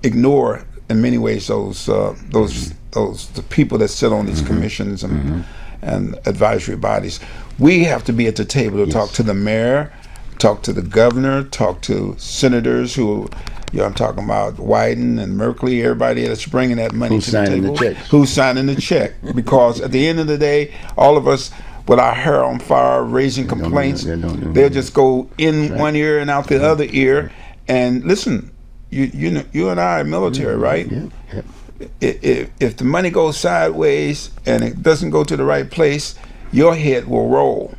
ignore in many ways those the people that sit on these commissions and advisory bodies. We have to be at the table to talk to the mayor, talk to the governor, talk to senators who, I'm talking about Wyden and Merkley, everybody that's bringing that money to the table. Who's signing the check? Because at the end of the day, all of us with our hair on fire, raising complaints, they'll just go in one ear and out the other ear. And listen, you and I are military, right? if the money goes sideways and it doesn't go to the right place, your head will roll.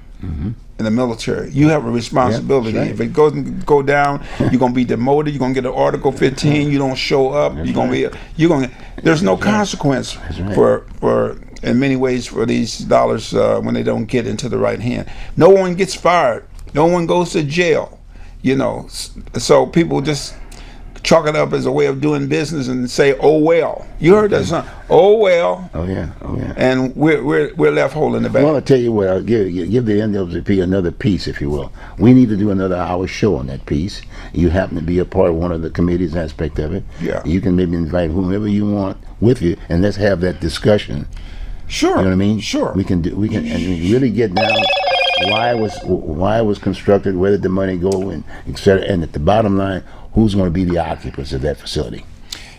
In the military, you have a responsibility. Yeah, right. If it doesn't go down, you're gonna be demoted. You're gonna get an Article 15. You don't show up. You're gonna. There's no consequence for in many ways for these dollars when they don't get into the right hand. No one gets fired. No one goes to jail. You know, so people just chalk it up as a way of doing business and say, "Oh well." You heard that song? "Oh well." Oh yeah. And we're left holding the bag. Well, I'll tell you what. I'll give the NAACP another piece, if you will. We need to do another hour show on that piece. You happen to be a part of one of the committees aspect of it. Yeah. You can maybe invite whomever you want with you, and let's have that discussion. Sure. You know what I mean? Sure. We can and we really get down why it was constructed, where did the money go, and etc. And at the bottom line, who's going to be the occupants of that facility?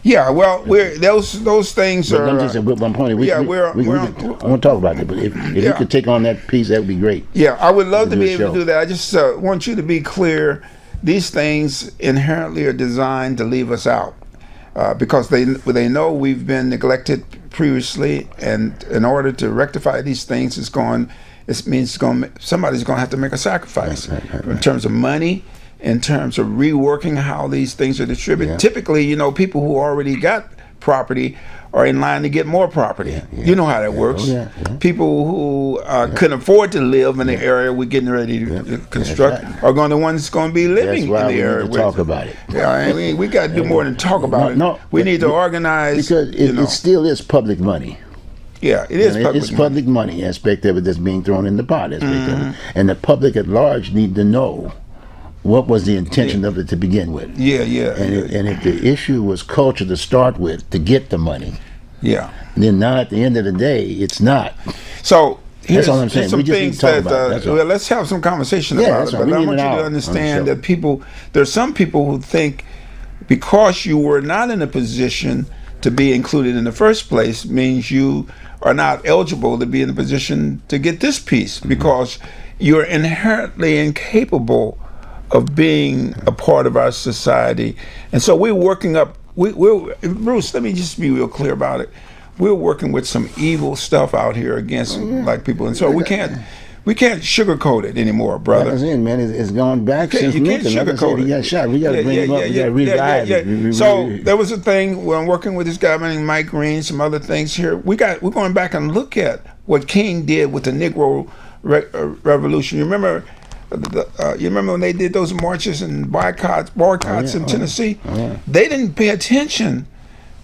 Yeah, well, those things But are. I'm just saying, one point. I want to talk about that, but if you could take on that piece, that would be great. Yeah, I would love to do be a able show. to do that. I just want you to be clear. These things inherently are designed to leave us out because they know we've been neglected previously, and in order to rectify these things, it means somebody's going to have to make a sacrifice in terms of money, in terms of reworking how these things are distributed. Yeah. Typically, people who already got property are in line to get more property. Yeah. You know how that works. Oh, yeah. People who couldn't afford to live in the area we're getting ready to construct are going to ones going to be living That's why in the we area. need to talk about it. Yeah, I mean, we got to do more than talk about it. No, we need to organize. Because it still is public money. Yeah, it is public It's public money aspect of it that's being thrown in the pot aspect of it. And the public at large need to know what was the intention of it to begin with. Yeah. And if the issue was culture to start with, to get the money, Yeah. then now at the end of the day, it's not. So here's all I'm saying. some We just need things to talk that, about it. That's all. well, let's have some conversation Yeah, about that's it. all. But We I need want an you hour to on the understand show. that there's some people who think because you were not in a position to be included in the first place means you are not eligible to be in a position to get this piece because you're inherently incapable of being a part of our society. And so we're working up, we're Bruce, let me just be real clear about it. We're working with some evil stuff out here against black people. And so we can't sugarcoat it anymore, brother. Like I said, man, it's gone back since You can't Lincoln. Like I said, sugarcoat he got it. shot. We got to bring him up. We got to revive it. So there was a thing when I'm working with this guy named Mike Green, some other things here. We're going back and look at what King did with the Negro Revolution. You remember when they did those marches and boycotts in Tennessee? They didn't pay attention.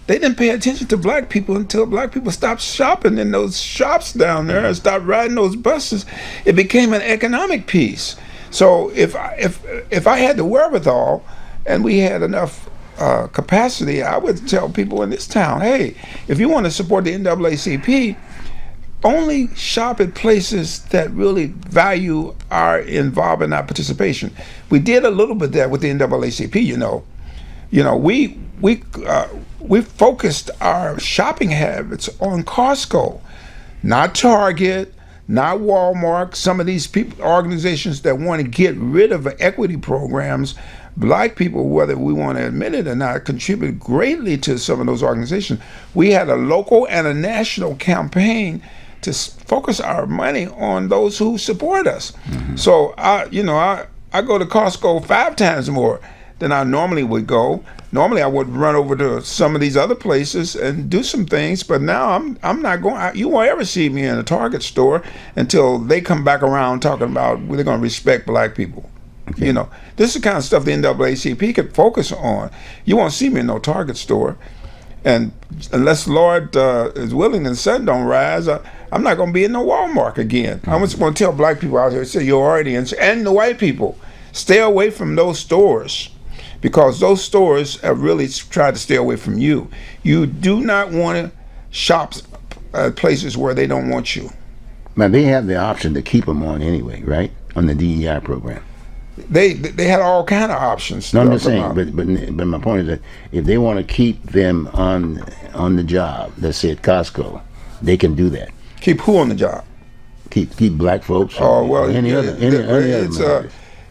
They didn't pay attention to black people until black people stopped shopping in those shops down there and stopped riding those buses. It became an economic piece. So if I had the wherewithal and we had enough capacity, I would tell people in this town, hey, if you want to support the NAACP, only shop at places that really value our involvement, our participation. We did a little bit of that with the NAACP, we focused our shopping habits on Costco, not Target, not Walmart. Some of these organizations that want to get rid of equity programs, black people, whether we want to admit it or not, contribute greatly to some of those organizations. We had a local and a national campaign to focus our money on those who support us. So I go to Costco 5 times more than I normally would go. Normally I would run over to some of these other places and do some things, but now I'm not going. You won't ever see me in a Target store until they come back around talking about they're going to respect black people. Okay. This is the kind of stuff the NAACP could focus on. You won't see me in no Target store, and unless Lord is willing and the sun don't rise, I'm not going to be in no Walmart again. I'm just going to tell black people out here, say your audience and the white people, stay away from those stores. Because those stores have really tried to stay away from you. You do not want to shop at places where they don't want you. Man, they have the option to keep them on anyway, right? On the DEI program. They had all kind of options. No, I'm just saying, but my point is that if they want to keep them on the job, let's say at Costco, they can do that. Keep who on the job? Keep black folks. Oh well, any other.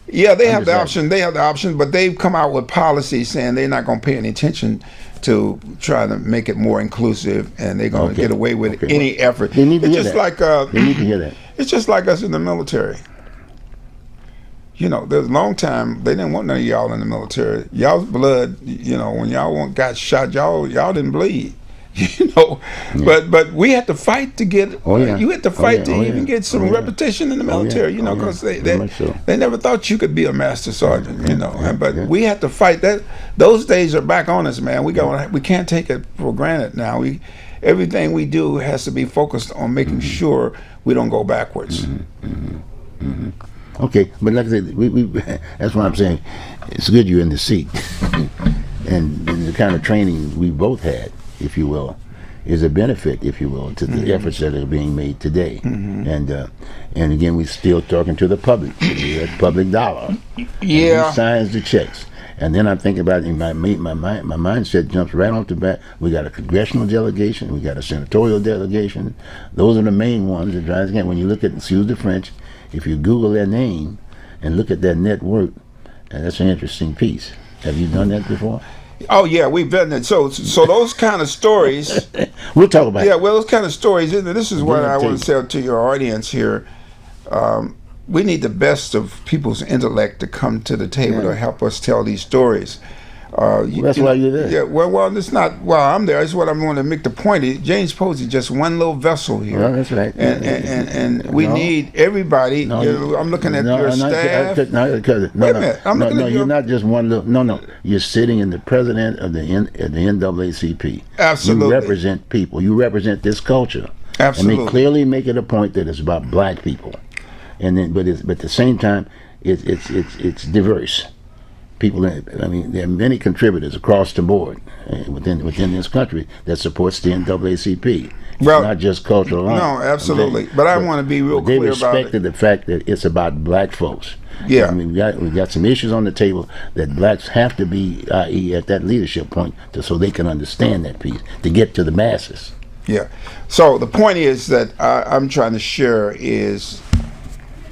Yeah, they I'm have the just option. They have the option, but they've come out with policies saying they're not going to pay any attention to try to make it more inclusive, and they're going to Okay. get away with Okay. any effort. They need to It's hear just that. like They need to hear that. it's just like us in the military. You know, there's a long time they didn't want none of y'all in the military. Y'all's blood, you know, when y'all got shot, y'all didn't bleed. You know, but we had to fight to get. Oh, yeah. You had to Oh, fight yeah. to Oh, yeah. even get some Oh, yeah. reputation in the Oh, yeah. military. You know, Oh, yeah. because Very much so. they never thought you could be a master sergeant. You know, but yeah. we had to fight that. Those days are back on us, man. We can't take it for granted now. Everything we do has to be focused on making sure we don't go backwards. Okay, but like I said, we that's what I'm saying. It's good you're in the seat, and the kind of training we both had, if you will, is a benefit, if you will, to the efforts that are being made today. And again, we're still talking to the public, the public dollar. Yeah. Who signs the checks? And then I think about it, my mindset jumps right off the bat. We got a congressional delegation, we got a senatorial delegation. Those are the main ones that drives again. When you look at, excuse the French, if you Google their name and look at their net worth, that's an interesting piece. Have you done that before? Oh yeah, we've done that. So those kind of stories. We'll talk about Yeah, it. well, those kind of stories. This is what I want to take- say to your audience here. We need the best of people's intellect to come to the table to help us tell these stories. That's why you're there. Yeah, well, it's not. Well, I'm there. That's what I'm going to make the point. James Posey just one little vessel here. Well, that's right. And we No. need everybody. No, I'm looking at no, your I'm not- staff. Wait a minute, I'm looking at you're your- not just one little. No, you're sitting in the president of the NAACP. Absolutely. You represent people. You represent this culture. Absolutely. And they clearly make it a point that it's about black people, and then but at the same time it's diverse. People, I mean, there are many contributors across the board within this country that supports the NAACP. It's Well, not just cultural. no, absolutely. But I want to be real they clear about it. respected the fact that it's about black folks. Yeah. I mean, we got some issues on the table that blacks have to be, i.e., at that leadership point, so they can understand that piece to get to the masses. Yeah. So the point is that I'm trying to share is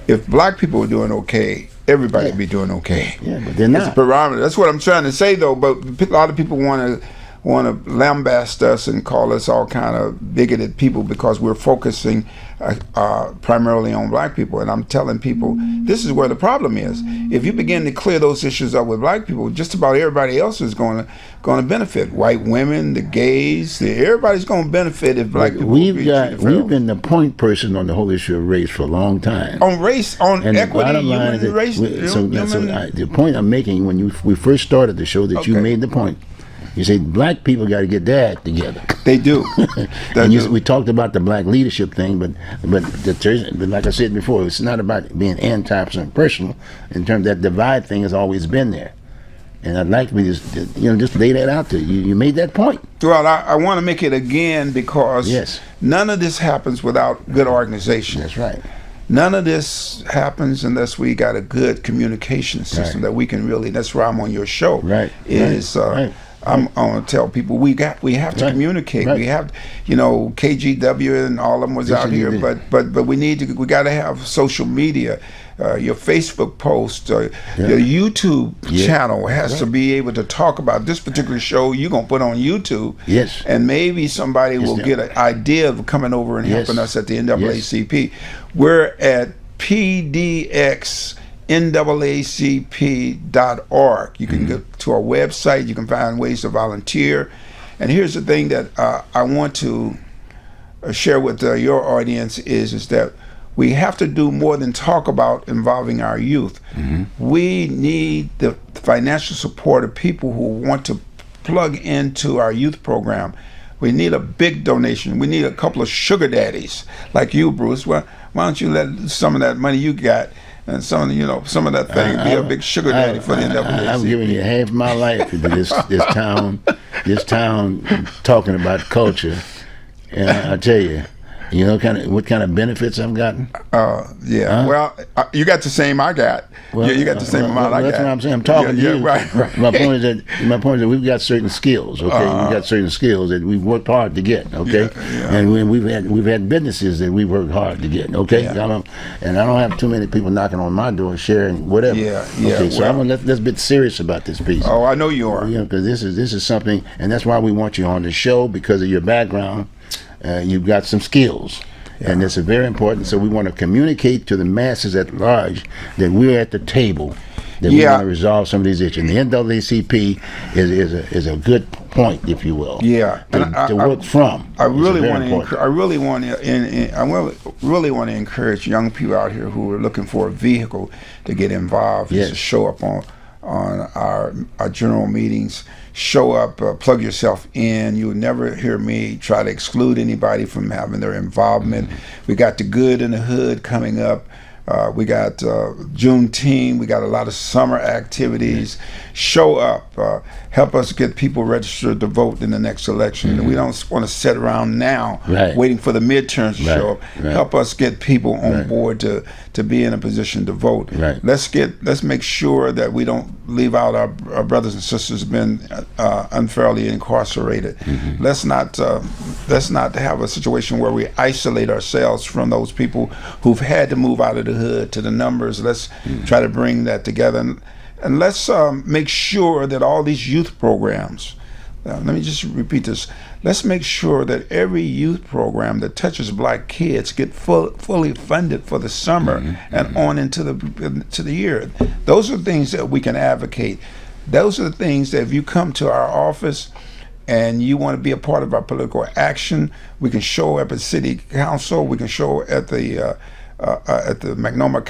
if black people are doing okay, everybody Yeah. be doing okay. Yeah, but they're It's a not. barometer. That's what I'm trying to say, though. But a lot of people want to lambast us and call us all kind of bigoted people because we're focusing primarily on black people. And I'm telling people this is where the problem is. If you begin to clear those issues up with black people, just about everybody else is going to benefit. White women, the gays, everybody's going to benefit if black people. We've be treated we've been the point person on the whole issue of race for a long time. on race, on And equity, the bottom line is human that race. the point I'm making when we first started the show that you Okay. made the point. You say black people got to get their act together. They do. They And do. we talked about the black leadership thing, but like I said before, it's not about being anti-personal. In terms of that divide thing has always been there, and I'd like to just lay that out there. You made that point. Well, I want to make it again because Yes. none of this happens without good organization. That's right. None of this happens unless we got a good communication system Right. that we can really. That's why I'm on your show. Right. Is Right. I'm going to tell people we have to Right. communicate. Right. We have, KGW and all of them was Yes, out you here, did. but we got to have social media. Your Facebook post, your YouTube Yeah. channel has to be able to talk about this particular show you're gonna put on YouTube. Yes. And maybe somebody will ma'am. get an idea of coming over and Yes. helping us at the NAACP. We're at pdxnaacp.org. You can go to our website. You can find ways to volunteer. And here's the thing that I want to share with your audience is that we have to do more than talk about involving our youth. We need the financial support of people who want to plug into our youth program. We need a big donation. We need a couple of sugar daddies like you, Bruce. Why don't you let some of that money you got and some of that thing be a big sugar daddy for the NAACP? I'm giving you half my life to this town talking about culture, and I tell you, You know what kind of benefits I've gotten? Yeah. Huh? Well, you got the same I got. You got the same amount I got. That's what I'm saying. I'm talking to you. Right. My point is that we've got certain skills. Okay, we've got certain skills that we've worked hard to get. Okay, and we've had businesses that we worked hard to get. Okay, and I don't have too many people knocking on my door sharing whatever. Okay, so let's be serious about this piece. Oh, I know you are. Because this is something, and that's why we want you on the show, because of your background. You've got some skills. And it's very important. So we want to communicate to the masses at large that we're at the table, that we want to resolve some of these issues. And the NAACP is a good point, if you will. Yeah, to work from. I really want to encourage young people out here who are looking for a vehicle to get involved, to show up on our general meetings. Show up, plug yourself in. You'll never hear me try to exclude anybody from having their involvement. We got the Good in the Hood coming up. We got Juneteenth. We got a lot of summer activities. Show up. Help us get people registered to vote in the next election. We don't want to sit around now waiting for the midterms to show up. Help us get people on board to be in a position to vote. Let's make sure that we don't leave out our brothers and sisters who've been unfairly incarcerated. Let's not have a situation where we isolate ourselves from those people who've had to move out of the hood to the numbers. Let's try to bring that together, and let's make sure that all these youth programs, let me just repeat this, let's make sure that every youth program that touches black kids get fully funded for the summer and on into the year. Those are things that we can advocate. Those are the things that if you come to our office and you want to be a part of our political action, we can show up at City Council, we can show at the Multnomah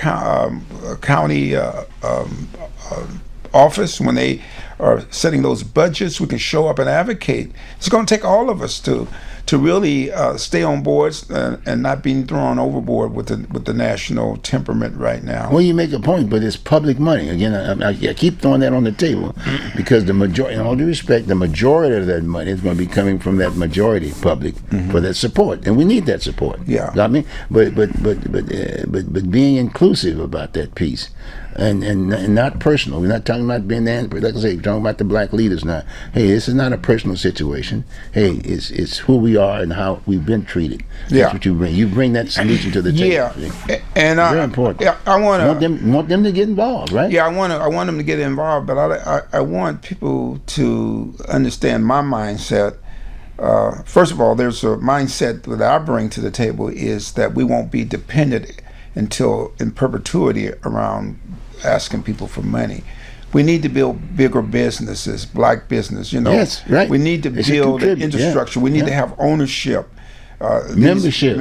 County office when they are setting those budgets. We can show up and advocate. It's going to take all of us to really stay on boards and not being thrown overboard with the national temperament right now. Well, you make a point, but it's public money. Again, I keep throwing that on the table because the majority, in all due respect, the majority of that money is going to be coming from that majority public for that support, and we need that support. Yeah, I mean, but being inclusive about that piece. And not personal. We're not talking about being the, like I say, we're talking about the black leaders now. Hey, this is not a personal situation. Hey, it's who we are and how we've been treated. That's what you bring. You bring that solution to the table. Yeah, and very important. I want them to get involved, right? Yeah, I want them to get involved, but I want people to understand my mindset. First of all, there's a mindset that I bring to the table is that we won't be dependent until in perpetuity around asking people for money. We need to build bigger businesses, black business, Yes, right. We need to build infrastructure. We need to have ownership. Membership,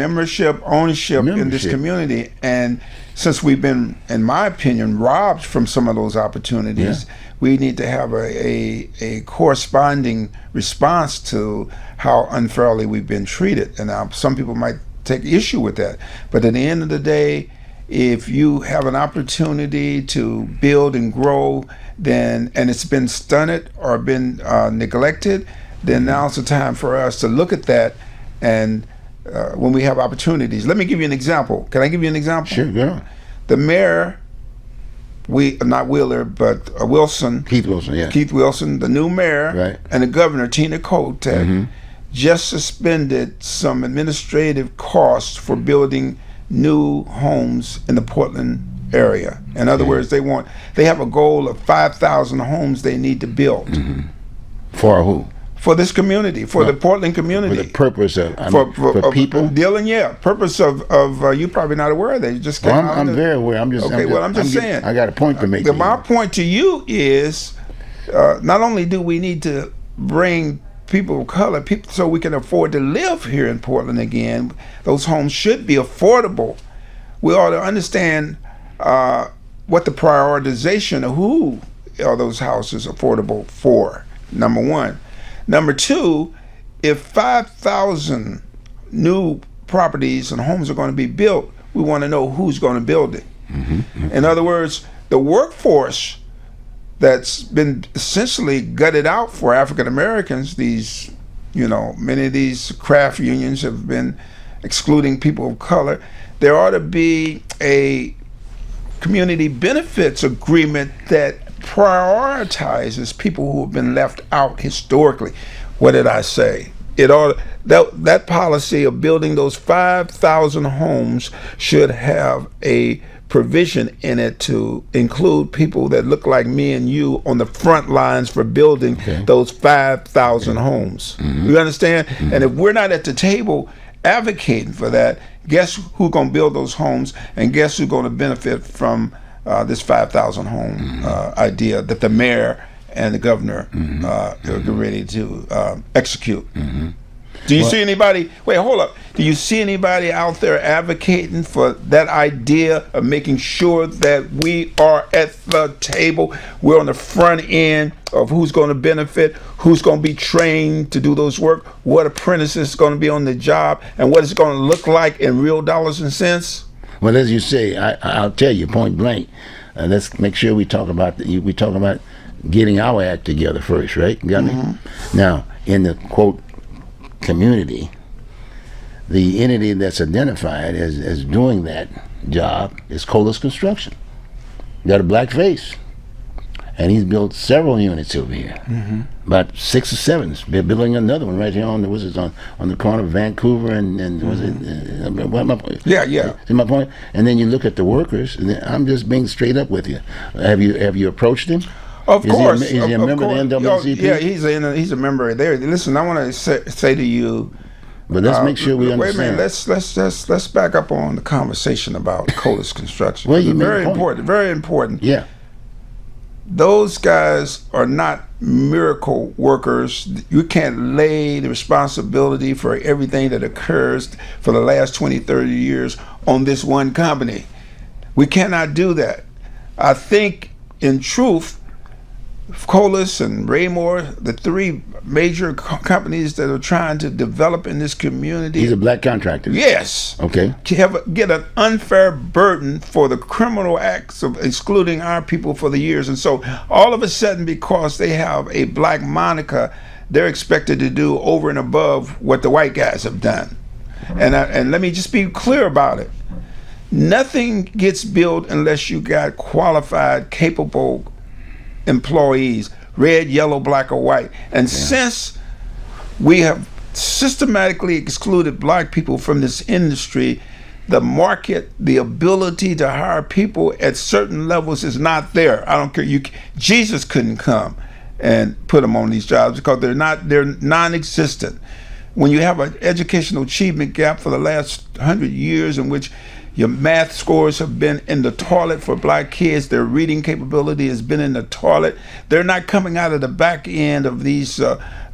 ownership in this community. And since we've been, in my opinion, robbed from some of those opportunities, we need to have a corresponding response to how unfairly we've been treated. And now some people might take issue with that. But at the end of the day, if you have an opportunity to build and grow, and it's been stunted or been neglected, then now's the time for us to look at that. And when we have opportunities, let me give you an example. Can I give you an example? Sure, go. The mayor, not Wheeler, but Wilson. Keith Wilson, yeah. Keith Wilson, the new mayor, and the governor, Tina Kotek, just suspended some administrative costs for building new homes in the Portland area. In other words, they have a goal of 5,000 homes they need to build. For who? For this community, for the Portland community. For the purpose of for people. Purpose of you're probably not aware of that. You just I'm very aware. I'm just saying. I got a point to make. My point to you is, not only do we need to bring people of color, so we can afford to live here in Portland again. Those homes should be affordable. We ought to understand what the prioritization of who are those houses affordable for, number one. Number two, if 5,000 new properties and homes are going to be built, we want to know who's going to build it. In other words, the workforce that's been essentially gutted out for African Americans, many of these craft unions have been excluding people of color. There ought to be a community benefits agreement that prioritizes people who have been left out historically. What did I say? It ought that policy of building those 5,000 homes should have a provision in it to include people that look like me and you on the front lines for building those 5,000 homes. You understand? And if we're not at the table advocating for that, guess who's going to build those homes, and guess who's going to benefit from this 5,000 home idea that the mayor and the governor are ready to execute. Do you see anybody, wait, hold up. Do you see anybody out there advocating for that idea of making sure that we are at the table? We're on the front end of who's going to benefit, who's going to be trained to do those work, what apprentices is going to be on the job, and what it's going to look like in real dollars and cents? Well, as you say, I'll tell you point blank. Let's make sure we talk about getting our act together first, right? Got me? Now, in the quote community, the entity that's identified as doing that job is Colas Construction. Got a black face, and he's built several units over here, about 6 or 7. They're building another one right here on the corner of Vancouver and was it? What my point? Yeah. See my point? And then you look at the workers. And I'm just being straight up with you. Have you approached him? Of course. Is he a member of the NAACP? Yeah, he's a member there. Listen, I want to say to you. But let's make sure we understand. Wait a minute. Let's back up on the conversation about Colas Construction. Well, you made very a point. important. Very important. Yeah. Those guys are not miracle workers. You can't lay the responsibility for everything that occurs for the last 20, 30 years on this one company. We cannot do that. I think, in truth, Colas and Raymore, the 3 major companies that are trying to develop in this community. He's a black contractor. Yes. Okay. Get an unfair burden for the criminal acts of excluding our people for the years. And so all of a sudden, because they have a black moniker, they're expected to do over and above what the white guys have done. And let me just be clear about it. Nothing gets built unless you got qualified, capable employees, red, yellow, black, or white. And since we have systematically excluded black people from this industry, the market, the ability to hire people at certain levels is not there. I don't care. Jesus couldn't come and put them on these jobs because they're non-existent. When you have an educational achievement gap for the last 100 years in which your math scores have been in the toilet for black kids. Their reading capability has been in the toilet. They're not coming out of the back end of these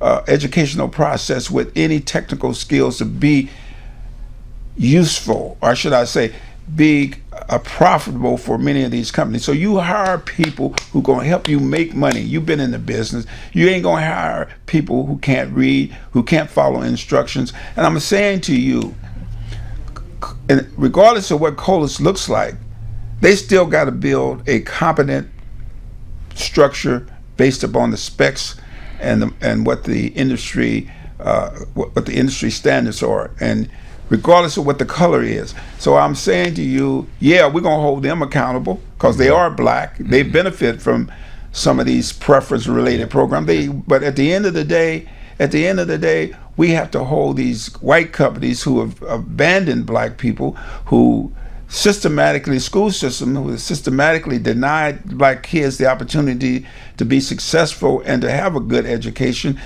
educational process with any technical skills to be useful, or should I say, be profitable for many of these companies. So you hire people who are going to help you make money. You've been in the business. You ain't going to hire people who can't read, who can't follow instructions. And I'm saying to you, and regardless of what Colas looks like, they still got to build a competent structure based upon the specs and what the industry standards are, and regardless of what the color is. So I'm saying to you, yeah, we're gonna hold them accountable because they are black. They benefit from some of these preference-related programs. But at the end of the day, we have to hold these white companies who have abandoned black people, who school system who systematically denied black kids the opportunity to be successful and to have a good education,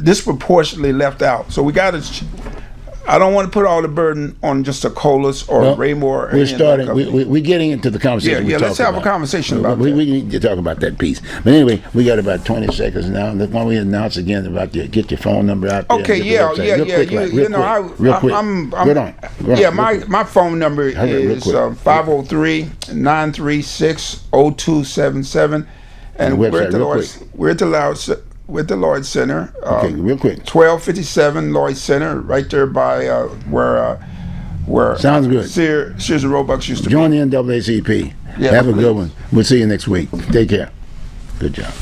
disproportionately left out. So we got to. I don't want to put all the burden on just a Colas or Raymore. We're starting. We're getting into the conversation. Yeah. Let's have a conversation about that. We need to talk about that piece. But anyway, we got about 20 seconds now. And why don't we announce again about get your phone number out there. Okay. Real quick. Go on. Yeah. My phone number is 503-936-0277, and we're at the Lloyd Center. Okay, real quick. 1257 Lloyd Center, right there by where Sounds good. Sears and Roebuck used to Join the NAACP. Yeah, have a good one. We'll see you next week. Take care. Good job.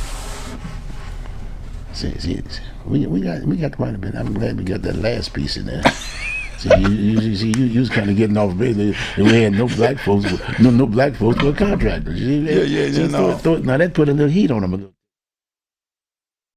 See. We got quite a bit. I'm glad we got that last piece in there. See, you was kind of getting off base. We had no black folks, no black folks were contractors. Yeah, See, no. now that put a little heat on them.